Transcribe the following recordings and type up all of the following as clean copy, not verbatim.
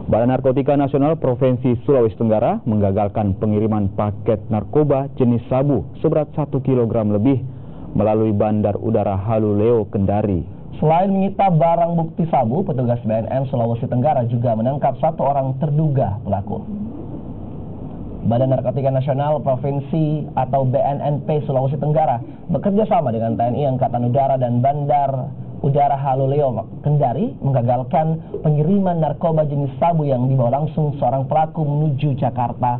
Badan Narkotika Nasional Provinsi Sulawesi Tenggara menggagalkan pengiriman paket narkoba jenis sabu seberat 1 kg lebih melalui Bandar Udara Haluleo, Kendari. Selain menyita barang bukti sabu, petugas BNN Sulawesi Tenggara juga menangkap 1 orang terduga pelaku. Badan Narkotika Nasional Provinsi atau BNNP Sulawesi Tenggara bekerja sama dengan TNI Angkatan Udara dan Bandar Udara Haluleo, Kendari menggagalkan pengiriman narkoba jenis sabu yang dibawa langsung seorang pelaku menuju Jakarta.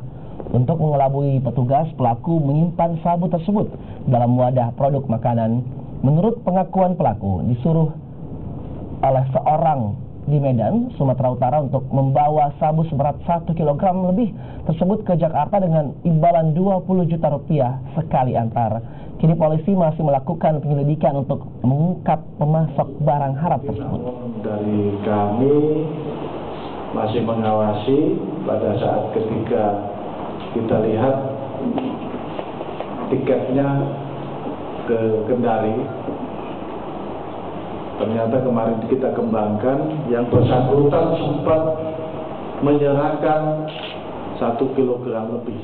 Untuk mengelabui petugas, pelaku menyimpan sabu tersebut dalam wadah produk makanan. Menurut pengakuan pelaku, disuruh oleh seorang di Medan, Sumatera Utara untuk membawa sabu seberat 1 kg lebih tersebut ke Jakarta dengan imbalan 20 juta rupiah sekali antar. Kini polisi masih melakukan penyelidikan untuk mengungkap pemasok barang haram tersebut. Dari kami masih mengawasi pada saat ketika kita lihat tiketnya ke Kendari. Ternyata kemarin kita kembangkan yang bersangkutan sempat menyerahkan 1 kg lebih.